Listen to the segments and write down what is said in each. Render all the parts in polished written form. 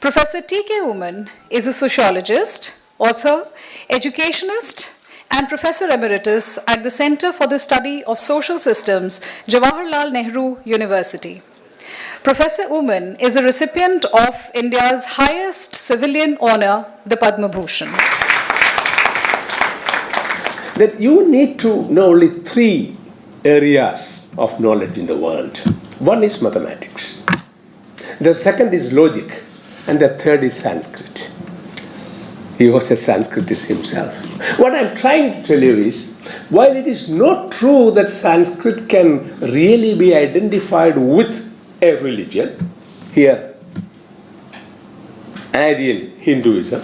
Professor T.K. Oommen is a sociologist, author, educationist, and Professor Emeritus at the Center for the Study of Social Systems, Jawaharlal Nehru University. Professor Oommen is a recipient of India's highest civilian honor, the Padma Bhushan. That you need to know only three areas of knowledge in the world. One is mathematics. The second is logic. And the third is Sanskrit. He was a Sanskritist himself. What I'm trying to tell you is, while it is not true that Sanskrit can really be identified with a religion, here, Aryan Hinduism,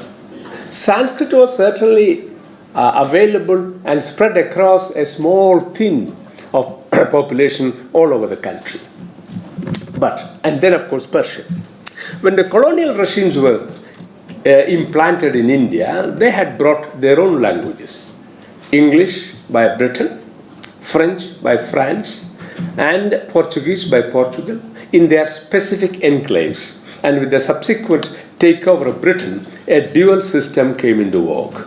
Sanskrit was certainly available and spread across a small thin of population all over the country. And then of course Persian. When the colonial regimes were implanted in India, they had brought their own languages. English by Britain, French by France, and Portuguese by Portugal in their specific enclaves. And with the subsequent takeover of Britain, a dual system came into vogue.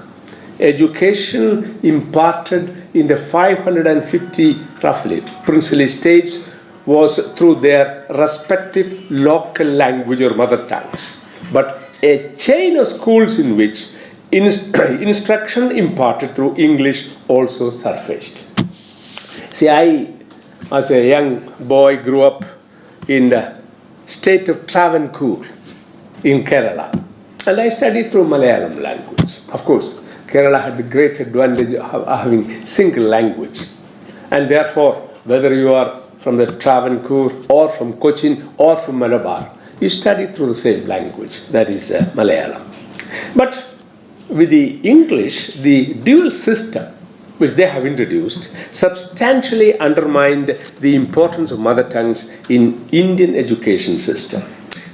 Education imparted in the 550, roughly, princely states was through their respective local language or mother tongues, but a chain of schools in which instruction imparted through English also surfaced. See, I, as a young boy, grew up in the state of Travancore in Kerala, and I studied through Malayalam language. Of course, Kerala had the great advantage of having single language, and therefore, whether you are from the Travancore or from Cochin or from Malabar, you study through the same language, that is Malayalam. But with the English, the dual system which they have introduced substantially undermined the importance of mother tongues in Indian education system.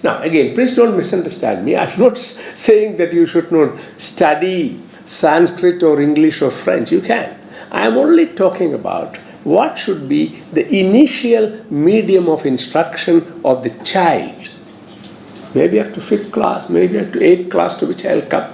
Now, again, please don't misunderstand me. I'm not saying that you should not study Sanskrit or English or French. You can. I'm only talking about what should be the initial medium of instruction of the child. Maybe up to 5th class, maybe up to 8th class, to which I'll come.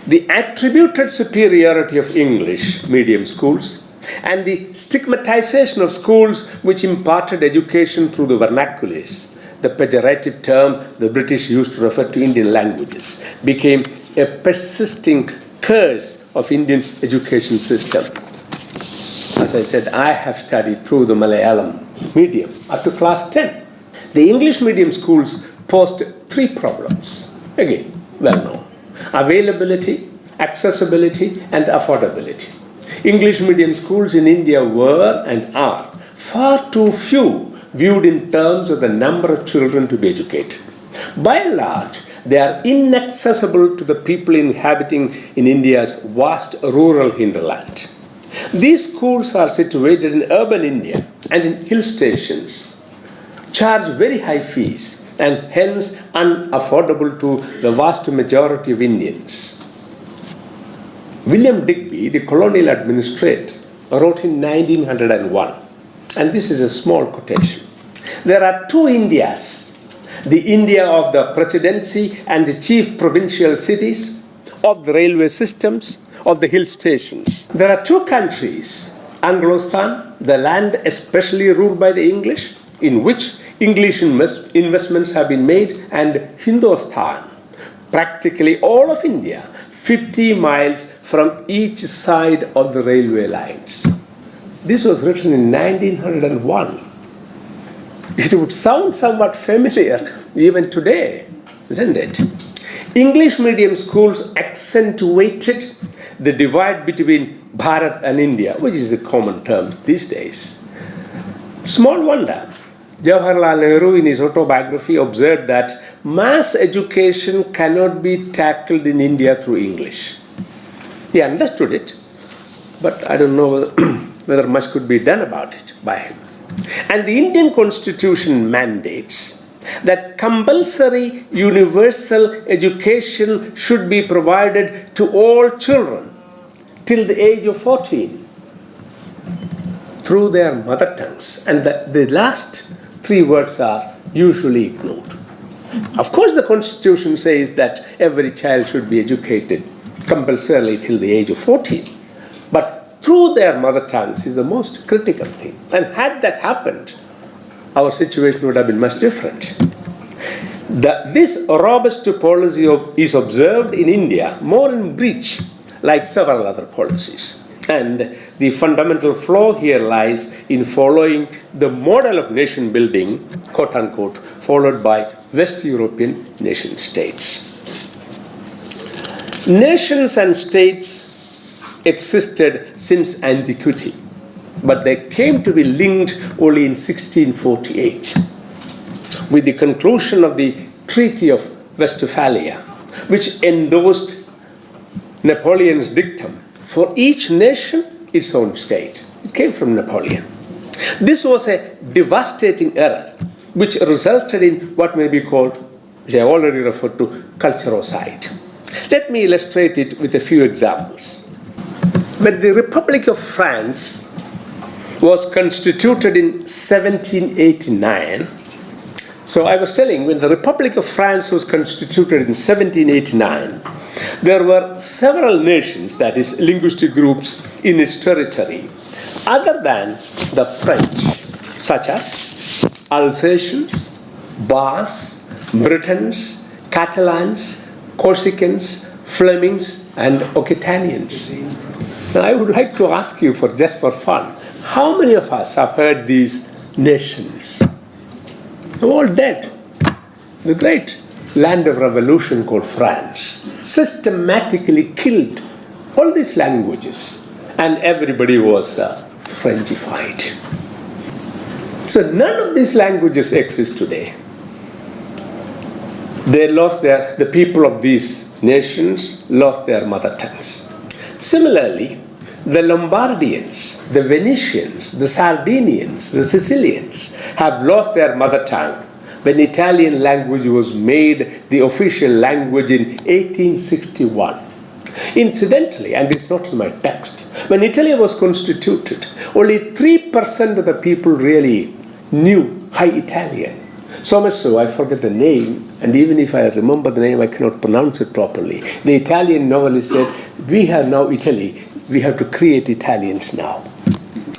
The attributed superiority of English medium schools and the stigmatization of schools which imparted education through the vernaculars, the pejorative term the British used to refer to Indian languages, became a persisting curse of Indian education system. As I said, I have studied through the Malayalam medium up to class 10. The English medium schools posed three problems, again, well known: availability, accessibility, and affordability. English medium schools in India were and are far too few viewed in terms of the number of children to be educated. By and large, they are inaccessible to the people inhabiting in India's vast rural hinterland. These schools are situated in urban India and in hill stations, charge very high fees, and hence unaffordable to the vast majority of Indians. William Digby, the colonial administrator, wrote in 1901, and this is a small quotation: "There are two Indias, the India of the presidency and the chief provincial cities, of the railway systems, of the hill stations. There are two countries, Anglostan, the land especially ruled by the English, in which English investments have been made, and Hindustan, practically all of India, 50 miles from each side of the railway lines." This was written in 1901. It would sound somewhat familiar even today, isn't it? English medium schools accentuated the divide between Bharat and India, which is a common term these days. Small wonder, Jawaharlal Nehru in his autobiography observed that mass education cannot be tackled in India through English. He understood it, but I don't know whether much could be done about it by him. And the Indian Constitution mandates that compulsory universal education should be provided to all children till the age of 14 through their mother tongues. And the last three words are usually ignored. Of course, the Constitution says that every child should be educated compulsorily till the age of 14. But through their mother tongues is the most critical thing. And had that happened, our situation would have been much different. This robust policy is observed in India more in breach, like several other policies. And the fundamental flaw here lies in following the model of nation building, quote unquote, followed by West European nation states. Nations and states existed since antiquity, but they came to be linked only in 1648 with the conclusion of the Treaty of Westphalia, which endorsed Napoleon's dictum, for each nation its own state. It came from Napoleon. This was a devastating error which resulted in what may be called, as I already referred to, culturocide. Let me illustrate it with a few examples. When the Republic of France was constituted in 1789, so I was telling, when the Republic of France was constituted in 1789, there were several nations, that is, linguistic groups in its territory, other than the French, such as Alsatians, Basques, Britons, Catalans, Corsicans, Flemings, and Occitanians. Now, I would like to ask you, just for fun, how many of us have heard these nations? They're all dead. The great land of revolution called France systematically killed all these languages, and everybody was Frenchified. So none of these languages exist today. They lost the people of these nations lost their mother tongues. Similarly, the Lombardians, the Venetians, the Sardinians, the Sicilians have lost their mother tongue when Italian language was made the official language in 1861. Incidentally, and this is not in my text, when Italy was constituted, only 3% of the people really knew High Italian. So much so, I forget the name, and even if I remember the name, I cannot pronounce it properly. The Italian novelist said, "We have now Italy, we have to create Italians now."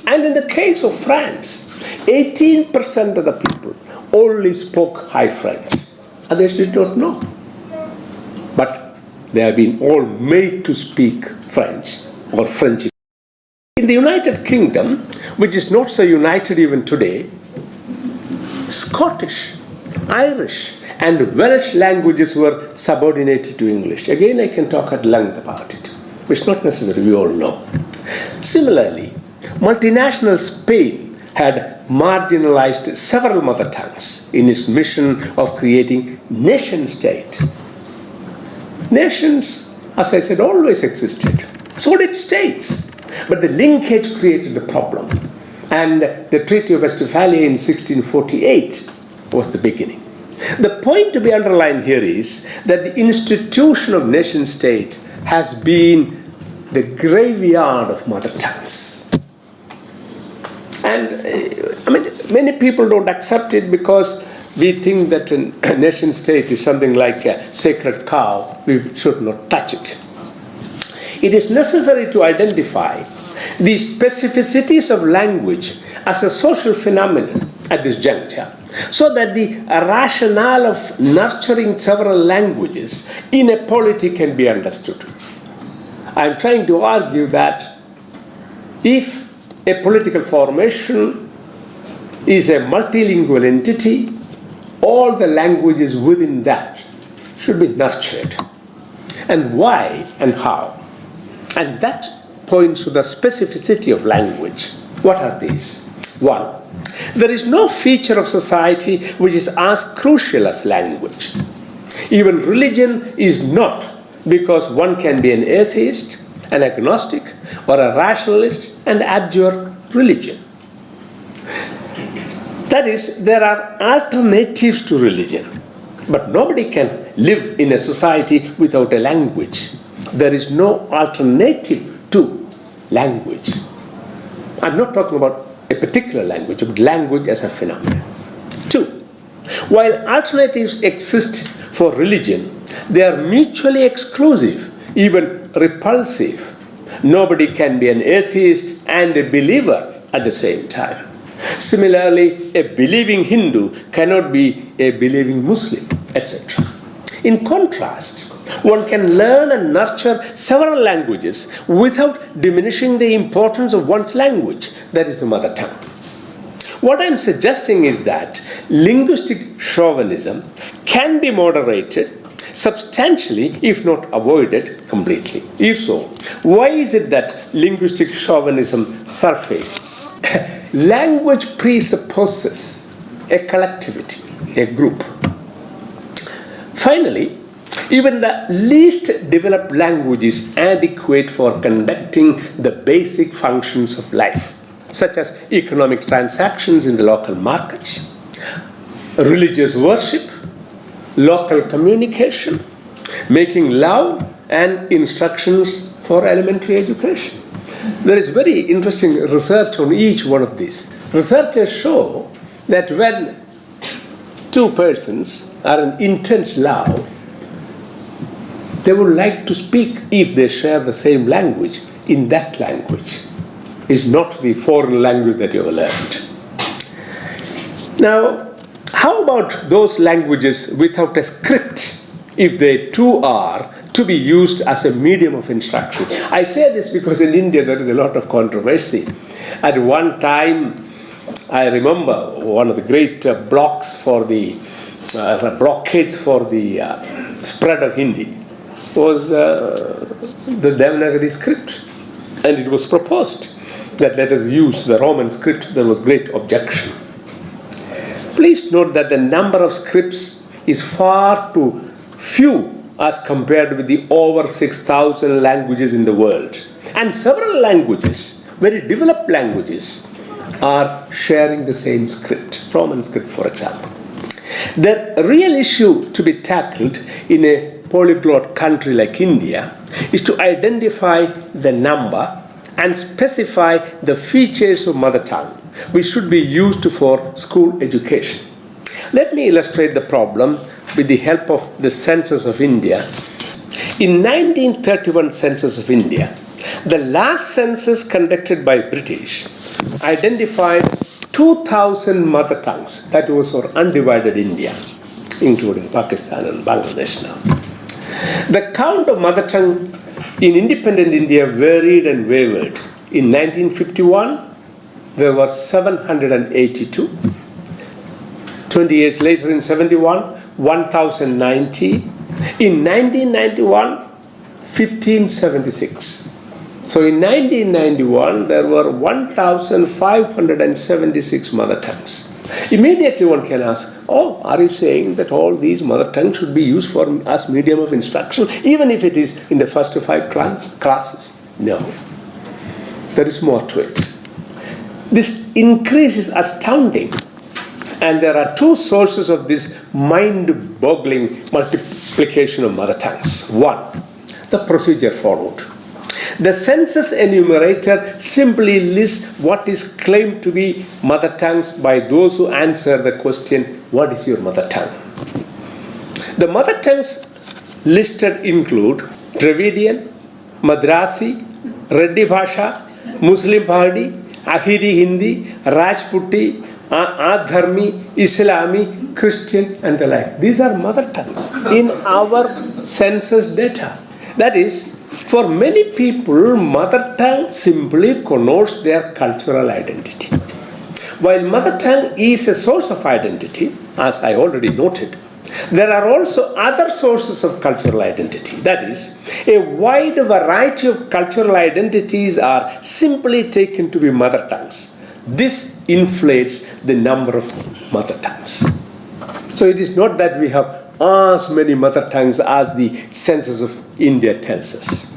And in the case of France, 18% of the people only spoke High French. Others did not know. But they have been all made to speak French or French. In the United Kingdom, which is not so united even today, Scottish, Irish, and Welsh languages were subordinated to English. Again, I can talk at length about it, which is not necessary, we all know. Similarly, multinational Spain had marginalized several mother tongues in its mission of creating nation-state. Nations, as I said, always existed. So did states. But the linkage created the problem. And the Treaty of Westphalia in 1648 was the beginning. The point to be underlined here is that the institution of nation-state has been the graveyard of mother tongues. And many people don't accept it because we think that a nation-state is something like a sacred cow. We should not touch it. It is necessary to identify the specificities of language as a social phenomenon at this juncture, so that the rationale of nurturing several languages in a polity can be understood. I'm trying to argue that if a political formation is a multilingual entity, all the languages within that should be nurtured. And why and how? And that points to the specificity of language. What are these? One, there is no feature of society which is as crucial as language. Even religion is not, because one can be an atheist, an agnostic, or a rationalist and abjure religion. That is, there are alternatives to religion, but nobody can live in a society without a language. There is no alternative to language. I'm not talking about a particular language, but language as a phenomenon. Two, While alternatives exist for religion, they are mutually exclusive, even repulsive. Nobody can be an atheist and a believer at the same time. Similarly, a believing Hindu cannot be a believing Muslim, etc. In contrast, one can learn and nurture several languages without diminishing the importance of one's language, that is the mother tongue. What I'm suggesting is that linguistic chauvinism can be moderated substantially, if not avoided completely. If so, why is it that linguistic chauvinism surfaces? Language presupposes a collectivity, a group. Finally, even the least developed language is adequate for conducting the basic functions of life, such as economic transactions in the local markets, religious worship, local communication, making love, and instructions for elementary education. There is very interesting research on each one of these. Researchers show that when two persons are in intense love, they would like to speak, if they share the same language, in that language. It's not the foreign language that you have learned. Now, how about those languages without a script, if they too are to be used as a medium of instruction? I say this because in India there is a lot of controversy. At one time, I remember one of the great blockades for the spread of Hindi was the Devanagari script. And it was proposed that let us use the Roman script. There was great objection. Please note that the number of scripts is far too few as compared with the over 6,000 languages in the world. And several languages, very developed languages, are sharing the same script, Roman script, for example. The real issue to be tackled in a polyglot country like India is to identify the number and specify the features of mother tongue which should be used for school education. Let me illustrate the problem with the help of the census of India. In 1931 census of India, the last census conducted by British identified 2,000 mother tongues. That was for undivided India, including Pakistan and Bangladesh now. The count of mother tongue in independent India varied and wavered. In 1951, there were 782. 20 years later, in 71, 1,090. In 1991, 1,576. So in 1991, there were 1,576 mother tongues. Immediately one can ask, oh, are you saying that all these mother tongues should be used for as medium of instruction, even if it is in the first 5 classes? No. There is more to it. This increase is astounding. And there are 2 sources of this mind-boggling multiplication of mother tongues. One, the procedure followed. The census enumerator simply lists what is claimed to be mother tongues by those who answer the question, what is your mother tongue? The mother tongues listed include Dravidian, Madrasi, Reddy Bhasha, Muslim Pahadi, Ahiri Hindi, Rajputi, Adharmi, Islami, Christian, and the like. These are mother tongues in our census data. That is, for many people, mother tongue simply connotes their cultural identity. While mother tongue is a source of identity, as I already noted, there are also other sources of cultural identity. That is, a wide variety of cultural identities are simply taken to be mother tongues. This inflates the number of mother tongues. So it is not that we have as many mother tongues as the census of India tells us.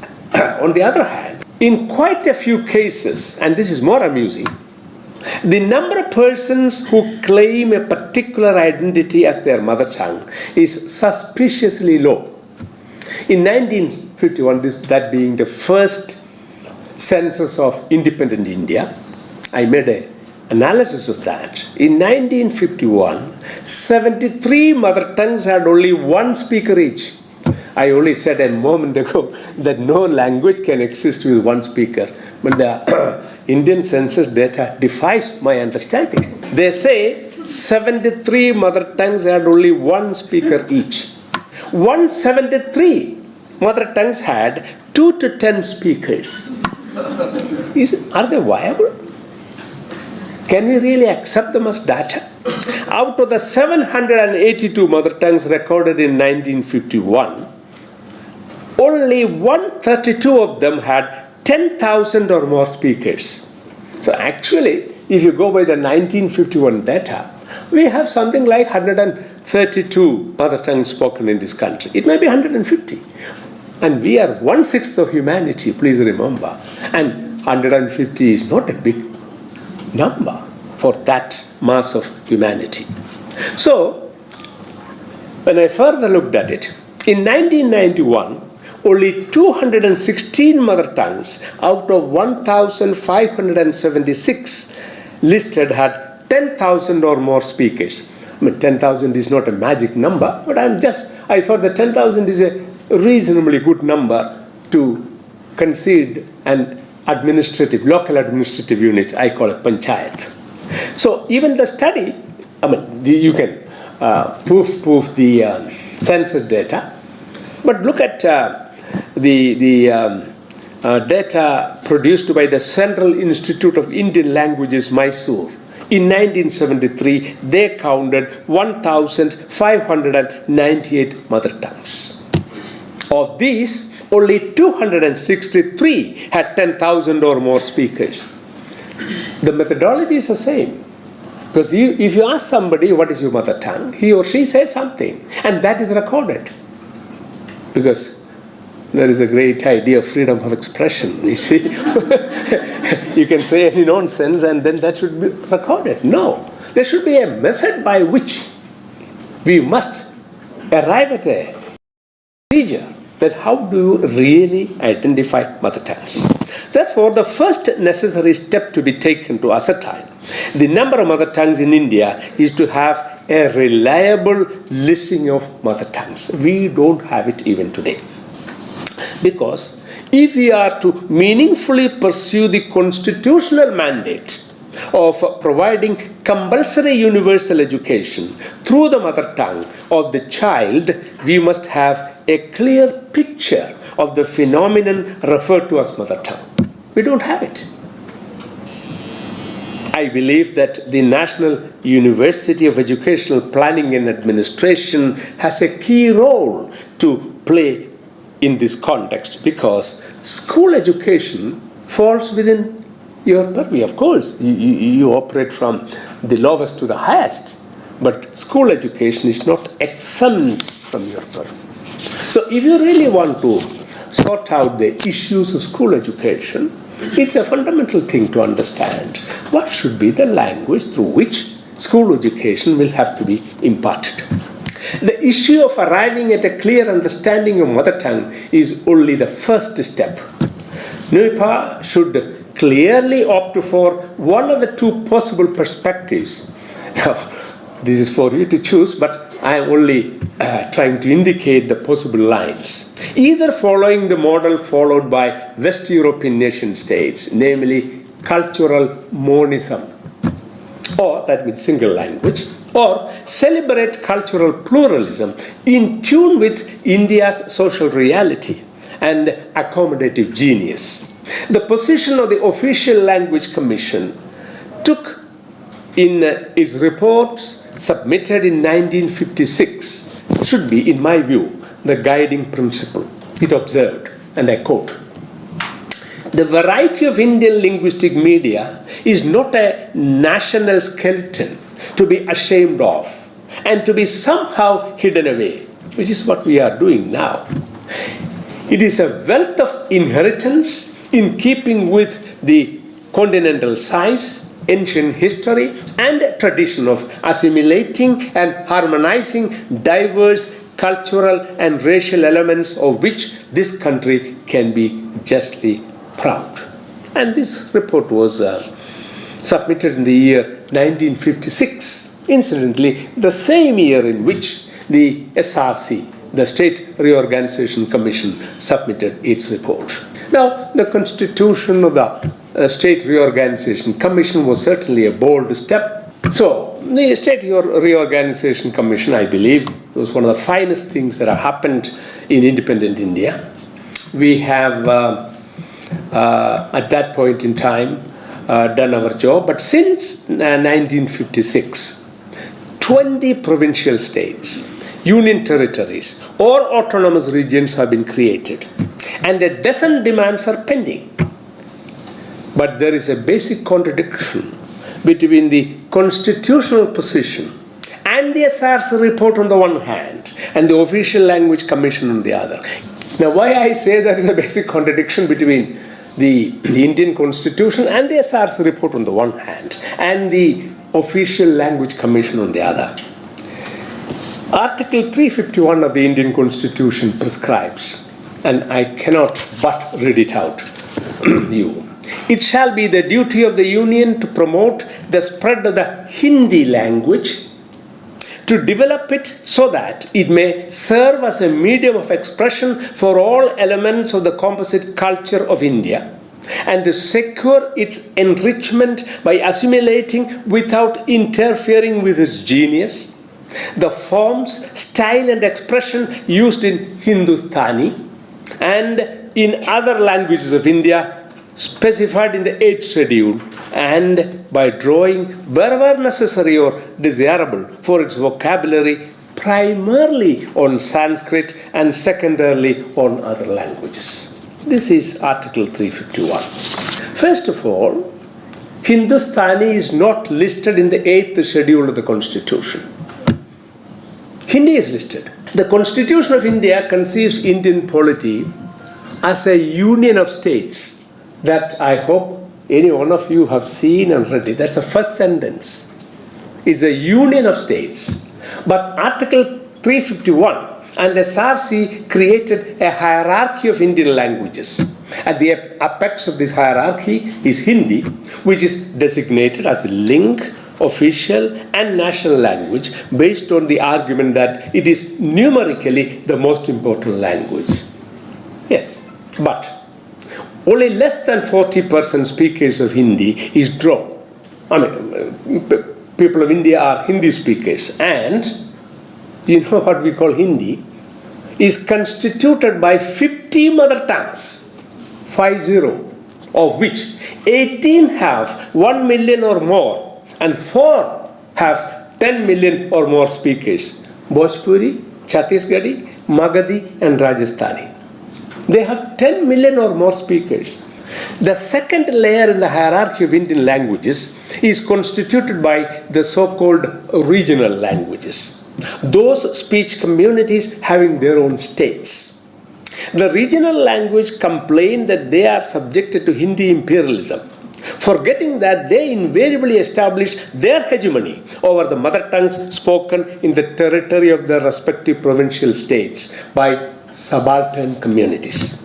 On the other hand, in quite a few cases, and this is more amusing, the number of persons who claim a particular identity as their mother tongue is suspiciously low. In 1951, that being the first census of independent India, I made a analysis of that. In 1951, 73 mother tongues had only one speaker each. I only said a moment ago that no language can exist with one speaker. But the Indian census data defies my understanding. They say 73 mother tongues had only one speaker each. 173 mother tongues had 2 to 10 speakers. Are they viable? Can we really accept them as data? Out of the 782 mother tongues recorded in 1951, only 132 of them had 10,000 or more speakers. So actually, if you go by the 1951 data, we have something like 132 mother tongues spoken in this country. It may be 150. And we are 1/6 of humanity, please remember. And 150 is not a big number for that mass of humanity. So, when I further looked at it, in 1991, only 216 mother tongues out of 1,576 listed had 10,000 or more speakers. I mean, 10,000 is not a magic number, but I thought that 10,000 is a reasonably good number to concede an local administrative unit. I call it panchayat. So even the study, you can proof the census data, but look at the data produced by the Central Institute of Indian Languages, Mysore. In 1973, they counted 1,598 mother tongues. Of these, only 263 had 10,000 or more speakers. The methodology is the same. Because if you ask somebody, what is your mother tongue, he or she says something, and that is recorded. Because there is a great idea of freedom of expression, you see. You can say any nonsense and then that should be recorded. No, there should be a method by which we must arrive at a procedure that how do you really identify mother tongues. Therefore, the first necessary step to be taken to ascertain the number of mother tongues in India is to have a reliable listing of mother tongues. We don't have it even today. Because if we are to meaningfully pursue the constitutional mandate of providing compulsory universal education through the mother tongue of the child, we must have a clear picture of the phenomenon referred to as mother tongue. We don't have it. I believe that the National University of Educational Planning and Administration has a key role to play in this context, because school education falls within your purview. Of course, you operate from the lowest to the highest, but school education is not exempt from your purview. So if you really want to sort out the issues of school education, it's a fundamental thing to understand what should be the language through which school education will have to be imparted. The issue of arriving at a clear understanding of mother tongue is only the first step. NUIPA should clearly opt for one of the two possible perspectives. Now, this is for you to choose, but I am only trying to indicate the possible lines. Either following the model followed by West European nation states, namely cultural monism, or that means single language, or celebrate cultural pluralism in tune with India's social reality and accommodative genius. The position of the Official Language Commission took in its reports submitted in 1956 should be, in my view, the guiding principle. It observed, and I quote, "The variety of Indian linguistic media is not a national skeleton to be ashamed of and to be somehow hidden away," which is what we are doing now. It is a wealth of inheritance in keeping with the continental size, ancient history, and tradition of assimilating and harmonizing diverse cultural and racial elements of which this country can be justly proud. And this report was submitted in the year 1956. Incidentally, the same year in which the SRC, the State Reorganization Commission, submitted its report. Now, the constitution of the State Reorganization Commission was certainly a bold step. So, the State Reorganization Commission, I believe, was one of the finest things that have happened in independent India. We have, at that point in time, done our job. But since 1956, 20 provincial states, union territories, or autonomous regions have been created. And a dozen demands are pending. But there is a basic contradiction between the constitutional position and the SRC report on the one hand, and the Official Language Commission on the other. Now, why I say there is a basic contradiction between the Indian Constitution and the SRC report on the one hand, and the Official Language Commission on the other. Article 351 of the Indian Constitution prescribes, and I cannot but read it out you. It shall be the duty of the Union to promote the spread of the Hindi language, to develop it so that it may serve as a medium of expression for all elements of the composite culture of India, and to secure its enrichment by assimilating without interfering with its genius the forms, style, and expression used in Hindustani and in other languages of India specified in the 8th schedule, and by drawing wherever necessary or desirable for its vocabulary primarily on Sanskrit and secondarily on other languages. This is Article 351. First of all, Hindustani is not listed in the 8th schedule of the Constitution. Hindi is listed. The Constitution of India conceives Indian polity as a union of states that I hope any one of you have seen and read it. That's the first sentence. It's a union of states. But Article 351 and the SRC created a hierarchy of Indian languages. At the apex of this hierarchy is Hindi, which is designated as a link, official, and national language based on the argument that it is numerically the most important language. Yes, but only less than 40% speakers of Hindi is drawn. People of India are Hindi speakers, and you know what we call Hindi is constituted by 50 mother tongues, 50, of which 18 have 1 million or more, and 4 have 10 million or more speakers: Bhojpuri, Chhattisgarhi, Magadhi, and Rajasthani. They have 10 million or more speakers. The second layer in the hierarchy of Indian languages is constituted by the so-called regional languages, those speech communities having their own states. The regional language complain that they are subjected to Hindi imperialism, forgetting that they invariably establish their hegemony over the mother tongues spoken in the territory of their respective provincial states by subaltern communities.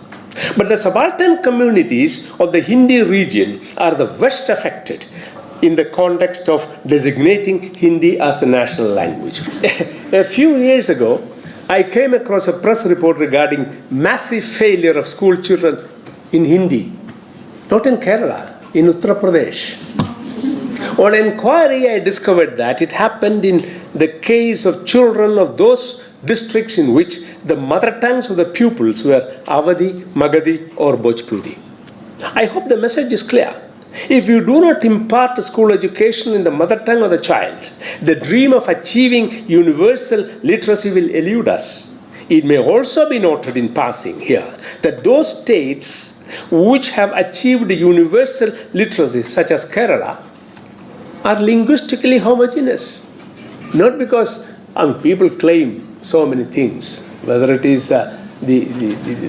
But the subaltern communities of the Hindi region are the worst affected in the context of designating Hindi as the national language. A few years ago, I came across a press report regarding massive failure of school children in Hindi, not in Kerala, in Uttar Pradesh. On inquiry, I discovered that it happened in the case of children of those districts in which the mother tongues of the pupils were Awadhi, Magadhi, or Bhojpuri. I hope the message is clear. If you do not impart school education in the mother tongue of the child, the dream of achieving universal literacy will elude us. It may also be noted in passing here that those states which have achieved universal literacy, such as Kerala, are linguistically homogeneous. Not because people claim so many things, whether it is the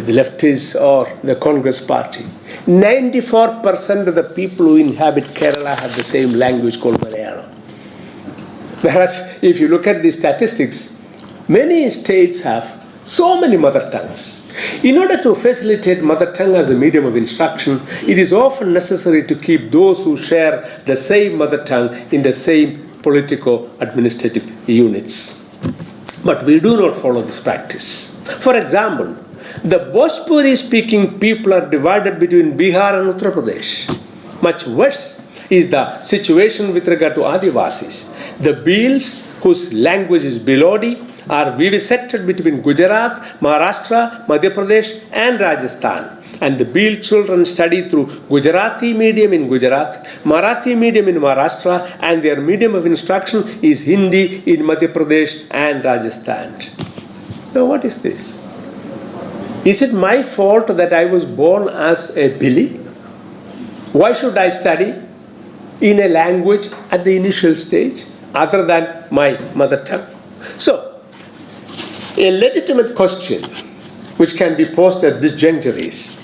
leftists or the Congress party. 94% of the people who inhabit Kerala have the same language called Malayalam. Whereas if you look at the statistics, many states have So many mother tongues. In order to facilitate mother tongue as a medium of instruction, it is often necessary to keep those who share the same mother tongue in the same politico-administrative units. But we do not follow this practice. For example, the Bhojpuri-speaking people are divided between Bihar and Uttar Pradesh. Much worse is the situation with regard to Adivasis. The Bhils, whose language is Bilodi, are vivisected between Gujarat, Maharashtra, Madhya Pradesh, and Rajasthan. And the Bhil children study through Gujarati medium in Gujarat, Marathi medium in Maharashtra, and their medium of instruction is Hindi in Madhya Pradesh and Rajasthan. Now, what is this? Is it my fault that I was born as a Bhili? Why should I study in a language at the initial stage other than my mother tongue? So, a legitimate question which can be posed at this juncture is,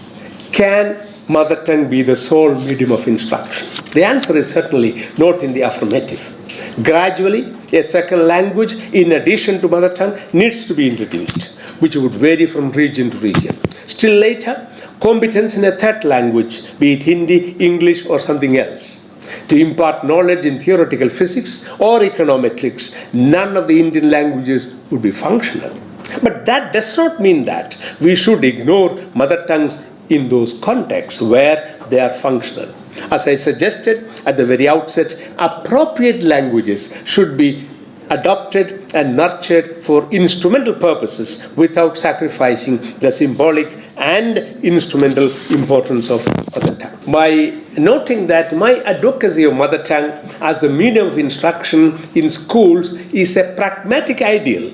can mother tongue be the sole medium of instruction? The answer is certainly not in the affirmative. Gradually, a second language in addition to mother tongue needs to be introduced, which would vary from region to region. Still later, competence in a third language, be it Hindi, English, or something else. To impart knowledge in theoretical physics or econometrics, none of the Indian languages would be functional. But that does not mean that we should ignore mother tongues in those contexts where they are functional. As I suggested at the very outset, appropriate languages should be adopted and nurtured for instrumental purposes without sacrificing the symbolic and instrumental importance of mother tongue. By noting that my advocacy of mother tongue as the medium of instruction in schools is a pragmatic ideal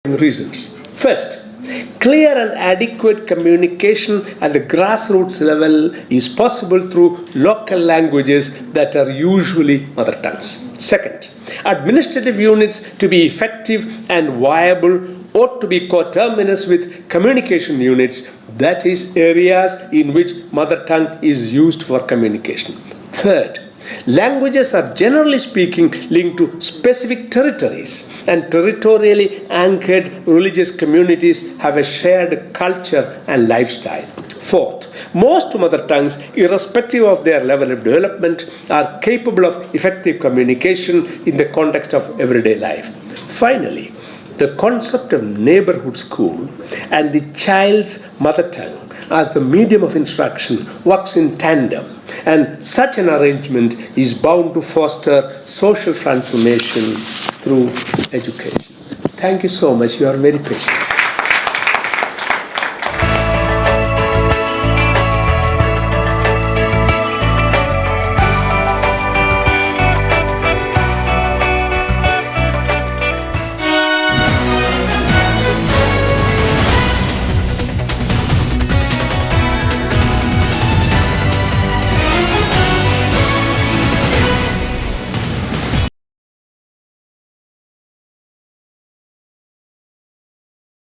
for reasons. First, clear and adequate communication at the grassroots level is possible through local languages that are usually mother tongues. Second, administrative units to be effective and viable ought to be coterminous with communication units, that is, areas in which mother tongue is used for communication. Third, languages are generally speaking linked to specific territories, and territorially anchored religious communities have a shared culture and lifestyle. Fourth, most mother tongues, irrespective of their level of development, are capable of effective communication in the context of everyday life. Finally, the concept of neighborhood school and the child's mother tongue as the medium of instruction works in tandem, and such an arrangement is bound to foster social transformation through education. Thank you so much. You are very patient.